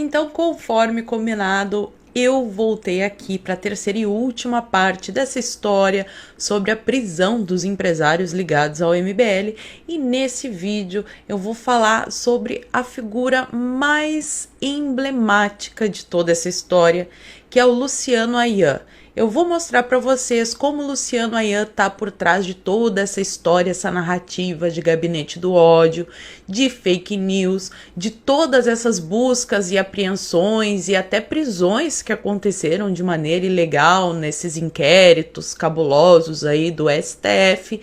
Então, conforme combinado, eu voltei aqui para a terceira e última parte dessa história sobre a prisão dos empresários ligados ao MBL, e nesse vídeo eu vou falar sobre a figura mais emblemática de toda essa história, que é o Luciano Ayan. Eu vou mostrar para vocês como o Luciano Ayan está por trás de toda essa história, essa narrativa de gabinete do ódio, de fake news, de todas essas buscas e apreensões e até prisões que aconteceram de maneira ilegal nesses inquéritos cabulosos aí do STF.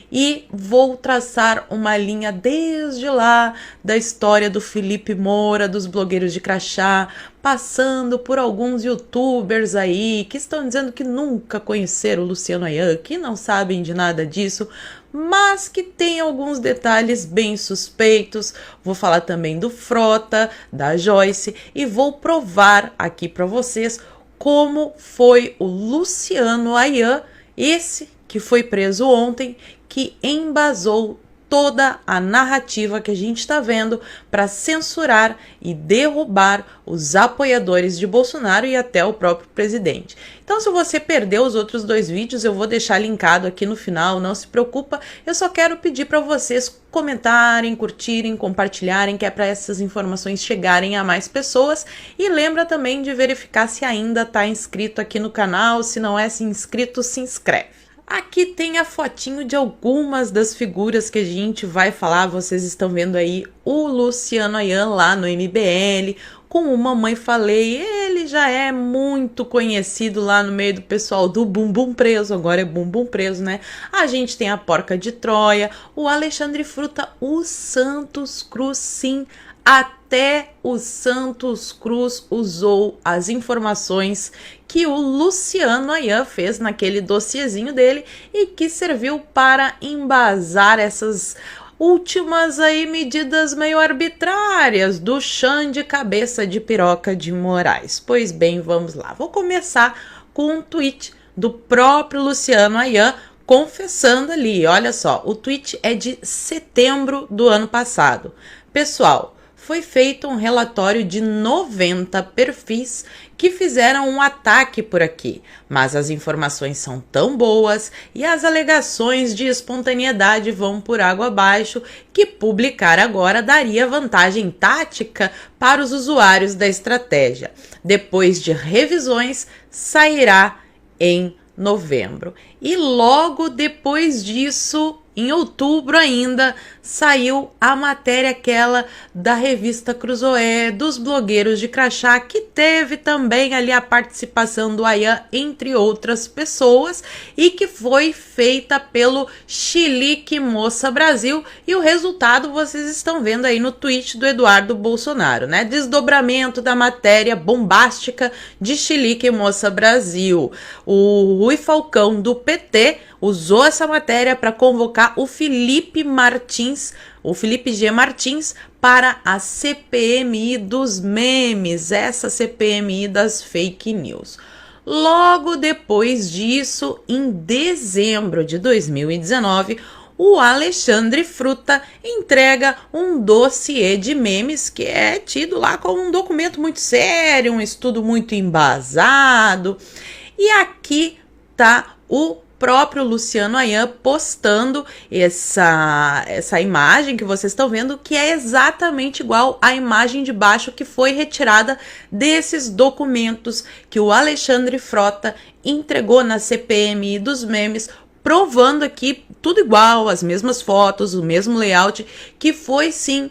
E vou traçar uma linha desde lá da história do Felipe Moura, dos blogueiros de crachá, passando por alguns youtubers aí que estão dizendo que nunca conheceram o Luciano Ayan, que não sabem de nada disso, mas que tem alguns detalhes bem suspeitos. Vou falar também do Frota, da Joyce, e vou provar aqui para vocês como foi o Luciano Ayan, esse que foi preso ontem, que embasou toda a narrativa que a gente está vendo para censurar e derrubar os apoiadores de Bolsonaro e até o próprio presidente. Então, se você perdeu os outros dois vídeos, eu vou deixar linkado aqui no final, não se preocupa. Eu só quero pedir para vocês comentarem, curtirem, compartilharem, que é para essas informações chegarem a mais pessoas. E lembra também de verificar se ainda está inscrito aqui no canal. Se não é inscrito, se inscreve. Aqui tem a fotinho de algumas das figuras que a gente vai falar. Vocês estão vendo aí o Luciano Ayan lá no MBL, com o Mamãe Falei. Ele já é muito conhecido lá no meio do pessoal do Bumbum Preso, agora é Bumbum Preso, né? A gente tem a Porca de Troia, o Alexandre Frota, o Santos Cruz, sim. Até o Santos Cruz usou as informações que o Luciano Ayan fez naquele dossiezinho dele e que serviu para embasar essas últimas aí medidas meio arbitrárias do Xande Cabeça de Piroca de Moraes. Pois bem, vamos lá. Vou começar com um tweet do próprio Luciano Ayan confessando ali. Olha só, o tweet é de setembro do ano passado. Pessoal, foi feito um relatório de 90 perfis que fizeram um ataque por aqui, mas as informações são tão boas e as alegações de espontaneidade vão por água abaixo que publicar agora daria vantagem tática para os usuários da estratégia. Depois de revisões, sairá em novembro. E logo depois disso, em outubro ainda, saiu a matéria aquela da revista Cruzoé, dos blogueiros de crachá, que teve também ali a participação do Ayan, entre outras pessoas, e que foi feita pelo Chilique Moça Brasil, e o resultado vocês estão vendo aí no tweet do Eduardo Bolsonaro, né? Desdobramento da matéria bombástica de Chilique Moça Brasil. O Rui Falcão do PT usou essa matéria para convocar o Felipe G. Martins, para a CPMI dos memes, essa CPMI das fake news. Logo depois disso, em dezembro de 2019, o Alexandre Frota entrega um dossiê de memes que é tido lá como um documento muito sério, um estudo muito embasado. E aqui tá o próprio Luciano Ayan postando essa imagem que vocês estão vendo, que é exatamente igual à imagem de baixo que foi retirada desses documentos que o Alexandre Frota entregou na CPMI dos memes, provando aqui tudo igual, as mesmas fotos, o mesmo layout, que foi sim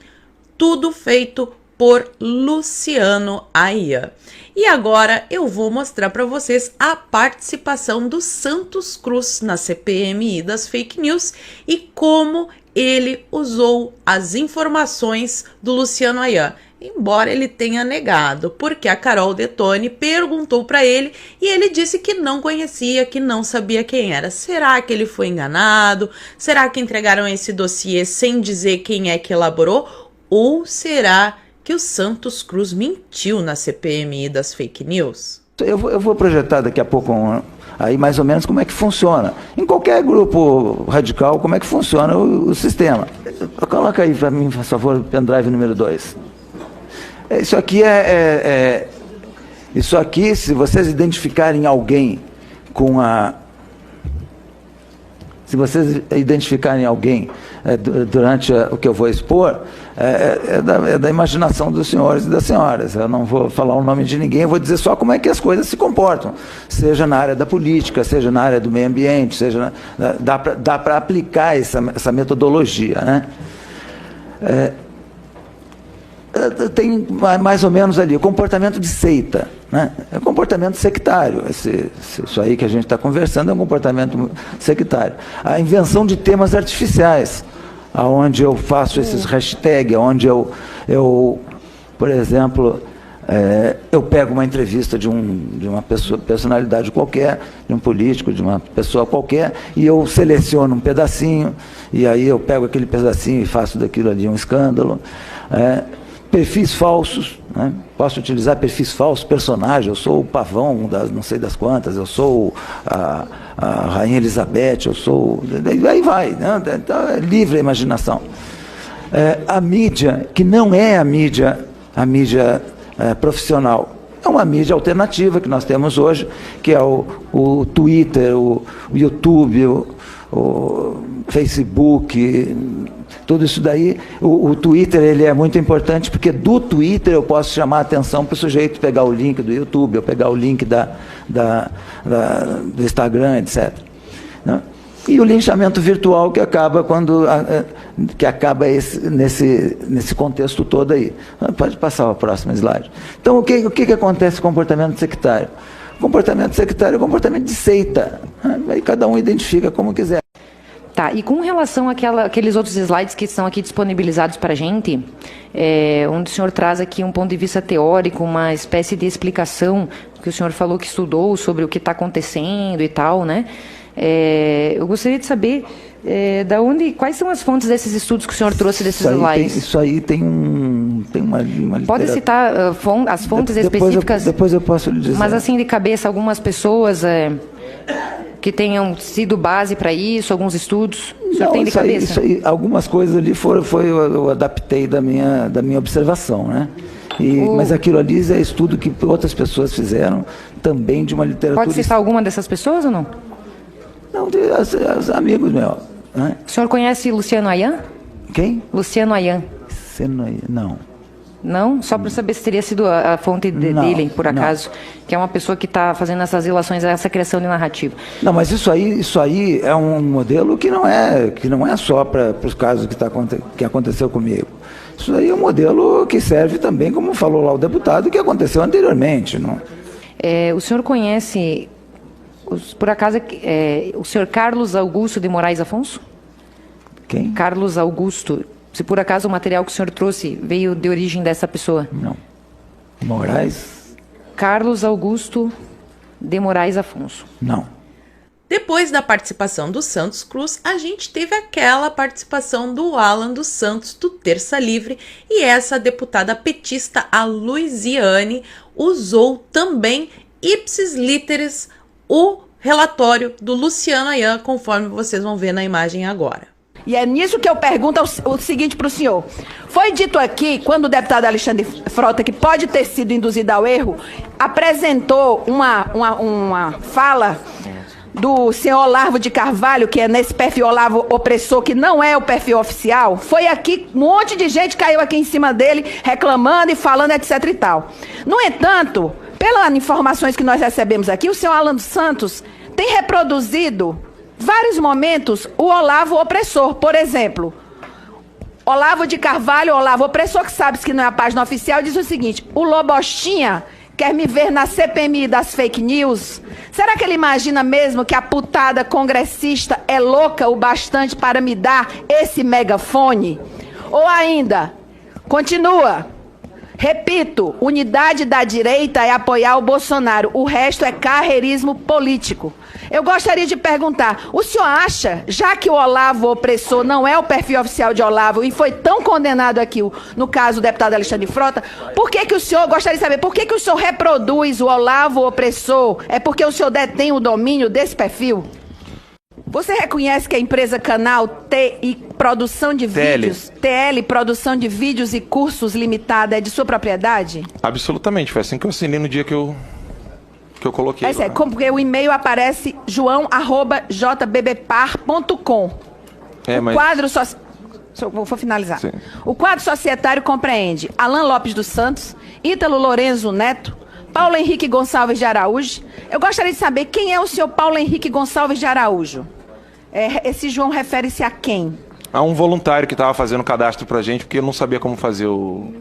tudo feito por Luciano Ayan. E agora eu vou mostrar para vocês a participação do Santos Cruz na CPMI das fake news e como ele usou as informações do Luciano Ayan, embora ele tenha negado, porque a Carol Detone perguntou para ele e ele disse que não conhecia, que não sabia quem era. Será que ele foi enganado? Será que entregaram esse dossiê sem dizer quem é que elaborou? Ou será que o Santos Cruz mentiu na CPMI das fake news? Eu vou projetar daqui a pouco aí mais ou menos como é que funciona. Em qualquer grupo radical, como é que funciona o sistema. Coloca aí para mim, por favor, pendrive número 2. Isso aqui, se vocês identificarem alguém com a... Se vocês identificarem alguém durante o que eu vou expor, é da imaginação dos senhores e das senhoras. Eu não vou falar o nome de ninguém, eu vou dizer só como é que as coisas se comportam. Seja na área da política, seja na área do meio ambiente, dá para aplicar essa metodologia, né? Tem mais ou menos ali o comportamento de seita, né? É um comportamento sectário. Isso aí que a gente está conversando é um comportamento sectário. A invenção de temas artificiais, onde eu faço esses hashtags, onde eu por exemplo, eu pego uma entrevista de uma personalidade qualquer, de um político, de uma pessoa qualquer, e eu seleciono um pedacinho, e aí eu pego aquele pedacinho e faço daquilo ali um escândalo. Perfis falsos, né? Posso utilizar perfis falsos, personagem, eu sou o pavão das não sei das quantas, eu sou a Rainha Elizabeth, eu sou... Aí vai, né? Então é livre a imaginação. A mídia, que não é a mídia profissional, é uma mídia alternativa que nós temos hoje, que é o Twitter, o YouTube, o Facebook, tudo isso daí. O Twitter, ele é muito importante, porque do Twitter eu posso chamar a atenção para o sujeito pegar o link do YouTube, ou pegar o link do Instagram, etc. Né? E o linchamento virtual que acaba nesse contexto todo aí. Pode passar a próxima slide. Então, o que acontece com o comportamento sectário? O comportamento sectário é o comportamento de seita. Aí cada um identifica como quiser. Tá, e com relação àqueles outros slides que estão aqui disponibilizados para a gente, onde o senhor traz aqui um ponto de vista teórico, uma espécie de explicação, que o senhor falou que estudou sobre o que está acontecendo e tal, né? Eu gostaria de saber quais são as fontes desses estudos que o senhor trouxe desses slides. Isso aí tem uma Pode citar as fontes específicas? Depois eu posso lhe dizer. Mas assim, de cabeça, algumas pessoas... que tenham sido base para isso, alguns estudos? O senhor tem de cabeça? Isso aí, algumas coisas ali eu adaptei da minha observação, né? Mas aquilo ali é estudo que outras pessoas fizeram, também de uma literatura... Pode citar alguma dessas pessoas ou não? Não, os amigos meus. Né? O senhor conhece Luciano Ayan? Quem? Luciano Ayan. Não. Não? Só para saber se teria sido a fonte dele, por acaso, que é uma pessoa que está fazendo essas relações, essa criação de narrativa. Não, mas isso aí é um modelo que não é só para os casos que aconteceu comigo. Isso aí é um modelo que serve também, como falou lá o deputado, que aconteceu anteriormente. Não? O senhor conhece, por acaso, o senhor Carlos Augusto de Moraes Afonso? Quem? Carlos Augusto. Se por acaso o material que o senhor trouxe veio de origem dessa pessoa? Não. Moraes? Carlos Augusto de Moraes Afonso. Não. Depois da participação do Santos Cruz, a gente teve aquela participação do Alan dos Santos, do Terça Livre, e essa deputada petista, a Luiziane, usou também ipsis literis o relatório do Luciano Ayan, conforme vocês vão ver na imagem agora. E é nisso que eu pergunto o seguinte para o senhor. Foi dito aqui, quando o deputado Alexandre Frota, que pode ter sido induzido ao erro, apresentou uma fala do senhor Olavo de Carvalho, que é nesse perfil Olavo opressor, que não é o perfil oficial. Foi aqui, um monte de gente caiu aqui em cima dele, reclamando e falando, etc e tal. No entanto, pelas informações que nós recebemos aqui, o senhor Alan dos Santos tem reproduzido vários momentos o Olavo opressor. Por exemplo, Olavo de Carvalho, Olavo opressor, que sabe que não é a página oficial, diz o seguinte: o Lobostinha quer me ver na CPMI das fake news? Será que ele imagina mesmo que a putada congressista é louca o bastante para me dar esse megafone? Ou ainda, continua: repito, unidade da direita é apoiar o Bolsonaro, o resto é carreirismo político. Eu gostaria de perguntar, o senhor acha, já que o Olavo opressor não é o perfil oficial de Olavo e foi tão condenado aqui, no caso do deputado Alexandre Frota, por que o senhor, gostaria de saber, por que o senhor reproduz o Olavo opressor? É porque o senhor detém o domínio desse perfil? Você reconhece que a empresa Canal TI Produção de Vídeos, TL Produção de Vídeos e Cursos Limitada é de sua propriedade? Absolutamente, foi assim que eu assinei no dia que eu coloquei. É sério, porque o e-mail aparece joão@jbbpar.com. O quadro vou finalizar. Sim. O quadro societário compreende Alan Lopes dos Santos, Ítalo Lorenzo Neto, Paulo Henrique Gonçalves de Araújo. Eu gostaria de saber quem é o senhor Paulo Henrique Gonçalves de Araújo. Esse João refere-se a quem? A um voluntário que estava fazendo o cadastro pra gente, porque eu não sabia como fazer o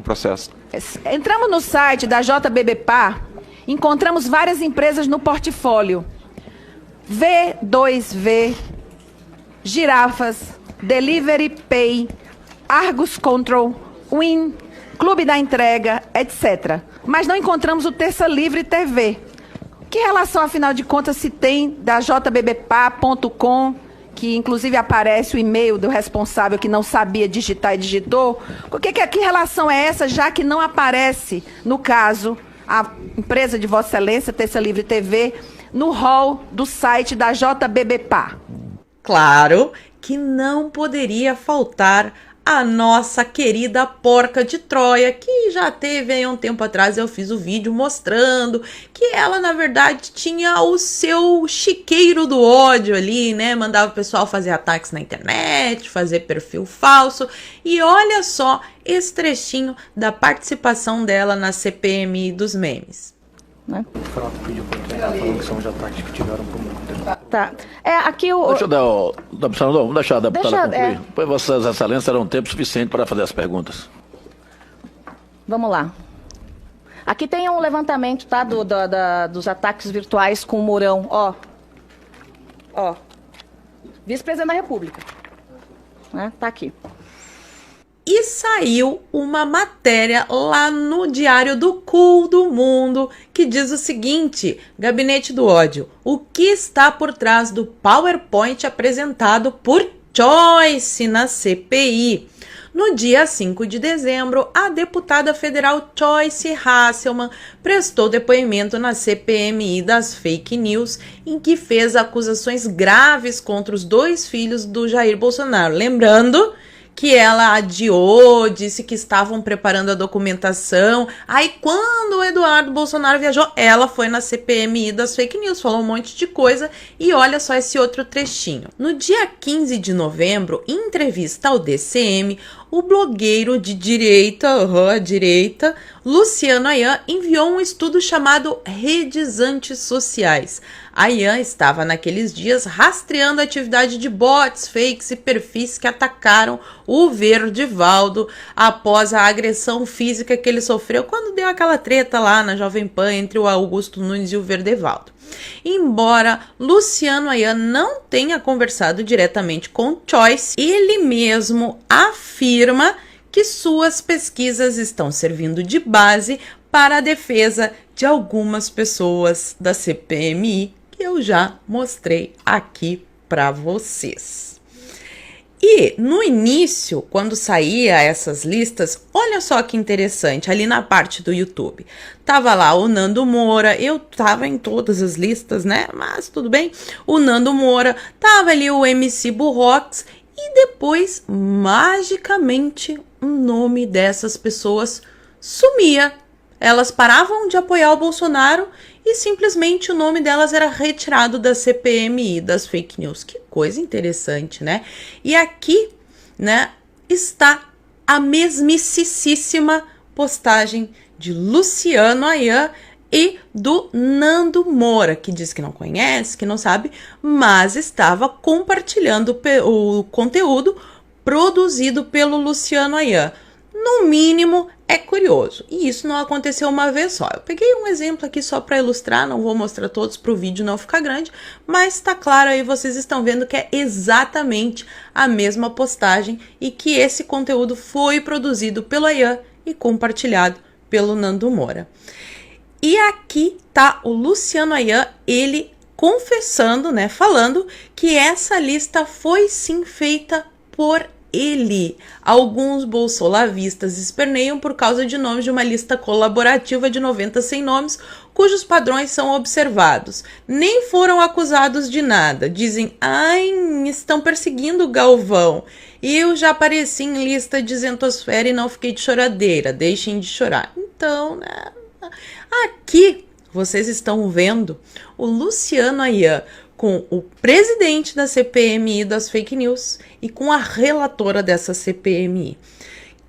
processo. Entramos no site da JBBPAR, encontramos várias empresas no portfólio. V2V, Girafas, Delivery Pay, Argus Control, Win, Clube da Entrega, etc. Mas não encontramos o Terça Livre TV. Que relação, afinal de contas, se tem da jbbpar.com, que inclusive aparece o e-mail do responsável que não sabia digitar e digitou? Que relação é essa, já que não aparece, no caso, a empresa de Vossa Excelência, Terça Livre TV, no hall do site da JBBPAR? Claro que não poderia faltar a nossa querida porca de Troia, que já teve aí um tempo atrás, eu fiz o vídeo mostrando que ela, na verdade, tinha o seu chiqueiro do ódio ali, né? Mandava o pessoal fazer ataques na internet, fazer perfil falso. E olha só esse trechinho da participação dela na CPMI dos memes. Né? O Frota pediu para entregar, falando que são os ataques que tiveram por muito tempo. Tá. Aqui o... Deixa eu dar vamos deixar a deputada concluir. Pois Vossas Excelências terão tempo suficiente para fazer as perguntas. Vamos lá. Aqui tem um levantamento, tá, dos ataques virtuais com o Mourão. Ó. Vice-presidente da República. Né? Tá aqui. E saiu uma matéria lá no Diário do Cu do Mundo que diz o seguinte: Gabinete do Ódio, o que está por trás do PowerPoint apresentado por Joyce na CPI? No dia 5 de dezembro, a deputada federal Joyce Hasselmann prestou depoimento na CPMI das fake news, em que fez acusações graves contra os 2 filhos do Jair Bolsonaro. Lembrando que ela adiou, disse que estavam preparando a documentação. Aí, quando o Eduardo Bolsonaro viajou, ela foi na CPMI das fake news, falou um monte de coisa. E olha só esse outro trechinho. No dia 15 de novembro, em entrevista ao DCM, o blogueiro de direita, Luciano Ayan, enviou um estudo chamado Redes Antissociais. Ayan estava naqueles dias rastreando a atividade de bots, fakes e perfis que atacaram o Verdivaldo após a agressão física que ele sofreu quando deu aquela treta lá na Jovem Pan entre o Augusto Nunes e o Verdivaldo. Embora Luciano Ayan não tenha conversado diretamente com Joyce, ele mesmo afirma que suas pesquisas estão servindo de base para a defesa de algumas pessoas da CPMI que eu já mostrei aqui para vocês. E no início, quando saía essas listas, olha só que interessante, ali na parte do YouTube, tava lá o Nando Moura, eu tava em todas as listas, né, mas tudo bem, o Nando Moura, tava ali o MC Burrox, e depois, magicamente, o nome dessas pessoas sumia. Elas paravam de apoiar o Bolsonaro e simplesmente o nome delas era retirado da CPMI, das fake news. Que coisa interessante, né? E aqui, né, está a mesmicíssima postagem de Luciano Ayan e do Nando Moura, que diz que não conhece, que não sabe, mas estava compartilhando o conteúdo produzido pelo Luciano Ayan. No mínimo, é curioso. E isso não aconteceu uma vez só. Eu peguei um exemplo aqui só para ilustrar, não vou mostrar todos para o vídeo não ficar grande, mas tá claro aí, vocês estão vendo que é exatamente a mesma postagem e que esse conteúdo foi produzido pelo Ayan e compartilhado pelo Nando Moura. E aqui tá o Luciano Ayan, ele confessando, né, falando que essa lista foi sim feita por alguns bolsolavistas esperneiam por causa de nomes de uma lista colaborativa de 90 sem nomes, cujos padrões são observados. Nem foram acusados de nada. Dizem, ai, estão perseguindo o Galvão. Eu já apareci em lista de isentosfera e não fiquei de choradeira. Deixem de chorar. Então, né? Aqui vocês estão vendo o Luciano Ayan com o presidente da CPMI das fake news e com a relatora dessa CPMI.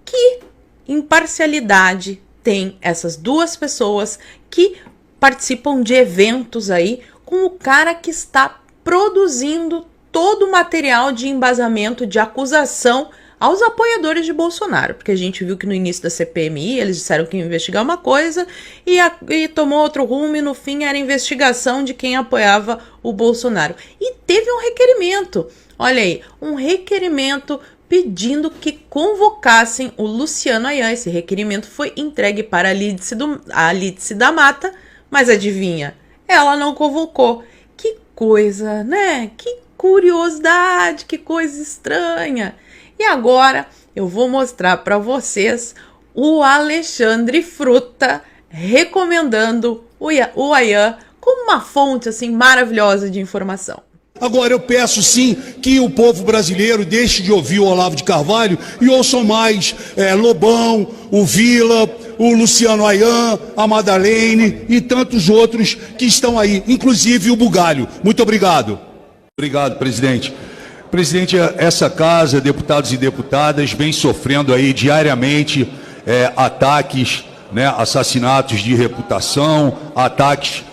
Que imparcialidade tem essas duas pessoas que participam de eventos aí com o cara que está produzindo todo o material de embasamento, de acusação aos apoiadores de Bolsonaro, porque a gente viu que no início da CPMI eles disseram que iam investigar uma coisa e tomou outro rumo e no fim era investigação de quem apoiava o Bolsonaro. E teve um requerimento, olha aí, um requerimento pedindo que convocassem o Luciano Ayan. Esse requerimento foi entregue para a Lídice da Mata, mas adivinha, ela não convocou. Que coisa, né? Que curiosidade, que coisa estranha. E agora eu vou mostrar para vocês o Alexandre Frota recomendando o Ayan como uma fonte assim maravilhosa de informação. Agora eu peço sim que o povo brasileiro deixe de ouvir o Olavo de Carvalho e ouçam mais Lobão, o Vila, o Luciano Ayan, a Madalene e tantos outros que estão aí, inclusive o Bugalho. Muito obrigado. Obrigado, presidente. Presidente, essa casa, deputados e deputadas, vem sofrendo aí diariamente ataques, né, assassinatos de reputação, ataques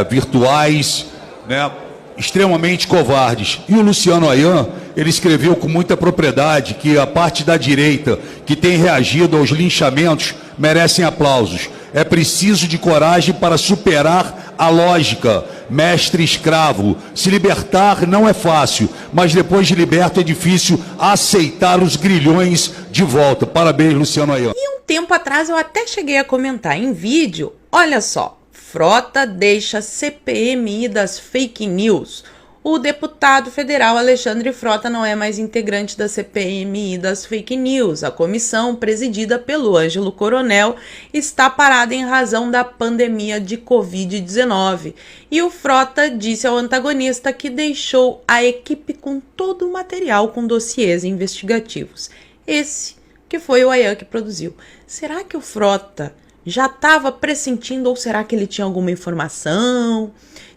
virtuais, né, extremamente covardes. E o Luciano Ayan, ele escreveu com muita propriedade que a parte da direita que tem reagido aos linchamentos merecem aplausos. É preciso de coragem para superar a lógica mestre-escravo. Se libertar não é fácil, mas depois de liberto é difícil aceitar os grilhões de volta. Parabéns, Luciano Ayan. E um tempo atrás eu até cheguei a comentar em vídeo, olha só, Frota deixa CPMI das fake news. O deputado federal Alexandre Frota não é mais integrante da CPMI das fake news. A comissão, presidida pelo Ângelo Coronel, está parada em razão da pandemia de Covid-19. E o Frota disse ao antagonista que deixou a equipe com todo o material com dossiês investigativos. Esse que foi o Ayan que produziu. Será que o Frota já estava pressentindo ou será que ele tinha alguma informação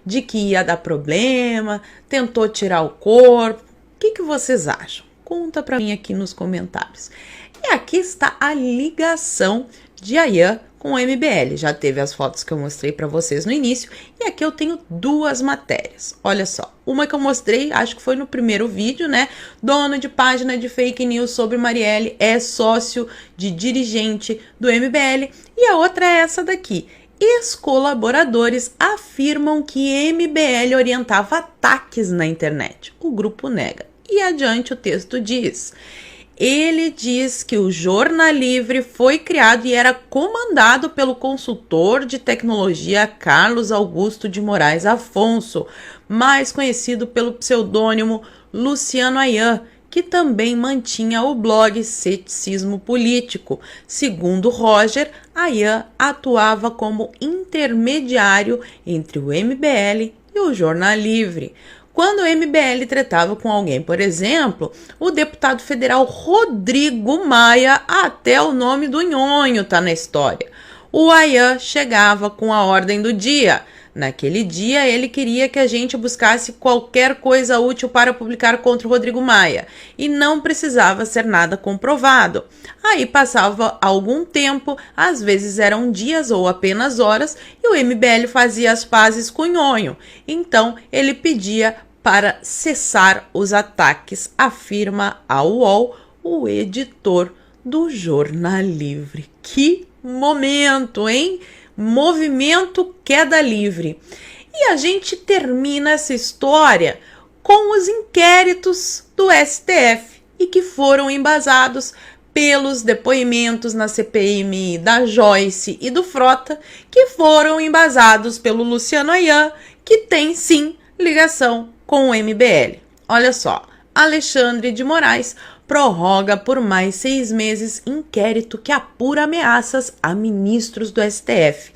de que ia dar problema, tentou tirar o corpo? O que vocês acham? Conta pra mim aqui nos comentários. E aqui está a ligação de Ayan com o MBL. Já teve as fotos que eu mostrei para vocês no início. E aqui eu tenho duas matérias. Olha só. Uma que eu mostrei, acho que foi no primeiro vídeo, né? Dono de página de fake news sobre Marielle é sócio de dirigente do MBL. E a outra é essa daqui. Ex-colaboradores afirmam que MBL orientava ataques na internet. O grupo nega. E adiante o texto diz: ele diz que o Jornalivre foi criado e era comandado pelo consultor de tecnologia Carlos Augusto de Moraes Afonso, mais conhecido pelo pseudônimo Luciano Ayan, que também mantinha o blog Ceticismo Político. Segundo Roger, Ayan atuava como intermediário entre o MBL e o Jornalivre. Quando o MBL tretava com alguém, por exemplo, o deputado federal Rodrigo Maia, até o nome do nhonho tá na história, o Ayan chegava com a ordem do dia. Naquele dia, ele queria que a gente buscasse qualquer coisa útil para publicar contra o Rodrigo Maia, e não precisava ser nada comprovado. Aí passava algum tempo, às vezes eram dias ou apenas horas, e o MBL fazia as pazes com o nhonho. Então, ele pedia para cessar os ataques, afirma ao UOL o editor do Jornalivre. Que momento, hein? Movimento Queda Livre. E a gente termina essa história com os inquéritos do STF e que foram embasados pelos depoimentos na CPMI da Joyce e do Frota, que foram embasados pelo Luciano Ayan, que tem sim ligação com o MBL. Olha só, Alexandre de Moraes prorroga por mais 6 meses inquérito que apura ameaças a ministros do STF.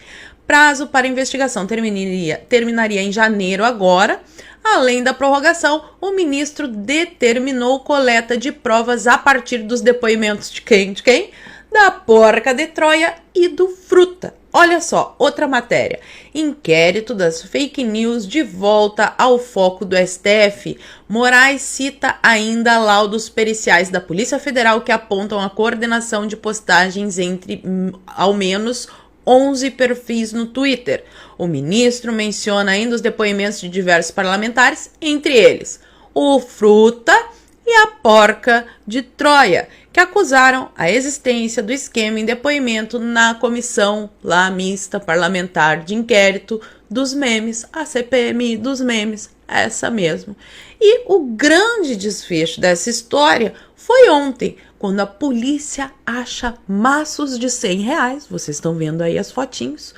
Prazo para investigação terminaria em janeiro agora. Além da prorrogação, o ministro determinou coleta de provas a partir dos depoimentos de quem? De quem? Da Porca de Troia e do Fruta. Olha só, outra matéria. Inquérito das fake news de volta ao foco do STF. Moraes cita ainda laudos periciais da Polícia Federal que apontam a coordenação de postagens entre ao menos 11 perfis no Twitter. O ministro menciona ainda os depoimentos de diversos parlamentares, entre eles o Fruta e a Porca de Troia, que acusaram a existência do esquema em depoimento na comissão lá mista parlamentar de inquérito dos memes, a CPMI dos memes, essa mesmo. E o grande desfecho dessa história foi ontem, quando a polícia acha maços de R$100, vocês estão vendo aí as fotinhos,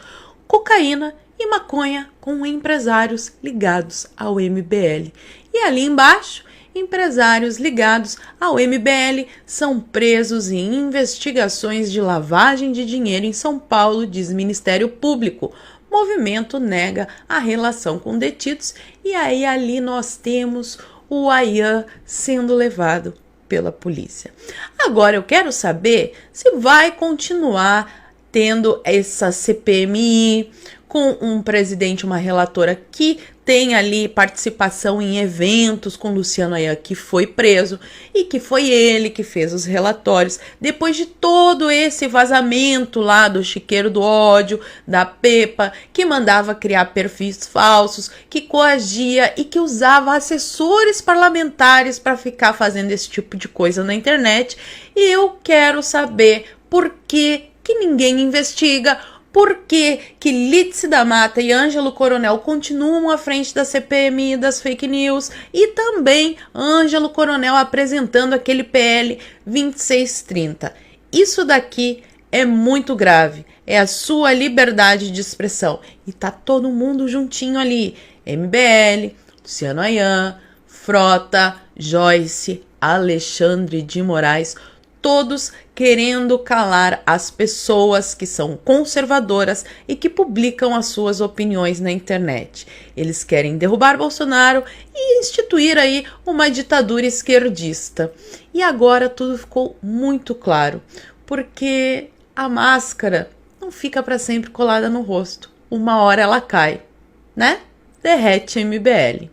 cocaína e maconha com empresários ligados ao MBL. E ali embaixo, empresários ligados ao MBL são presos em investigações de lavagem de dinheiro em São Paulo, diz Ministério Público. Movimento nega a relação com detidos e aí ali nós temos o Ayan sendo levado pela polícia. Agora eu quero saber se vai continuar tendo essa CPMI com um presidente, uma relatora que tem ali participação em eventos com Luciano Ayan, que foi preso e que foi ele que fez os relatórios. Depois de todo esse vazamento lá do Chiqueiro do Ódio, da Pepa, que mandava criar perfis falsos, que coagia e que usava assessores parlamentares para ficar fazendo esse tipo de coisa na internet. E eu quero saber por que ninguém investiga. Por que Lídice da Mata e Ângelo Coronel continuam à frente da CPMI das fake news e também Ângelo Coronel apresentando aquele PL 2630? Isso daqui é muito grave, é a sua liberdade de expressão e tá todo mundo juntinho ali, MBL, Luciano Ayan, Frota, Joyce, Alexandre de Moraes, todos querendo calar as pessoas que são conservadoras e que publicam as suas opiniões na internet. Eles querem derrubar Bolsonaro e instituir aí uma ditadura esquerdista. E agora tudo ficou muito claro, porque a máscara não fica para sempre colada no rosto. Uma hora ela cai, né? Derrete MBL.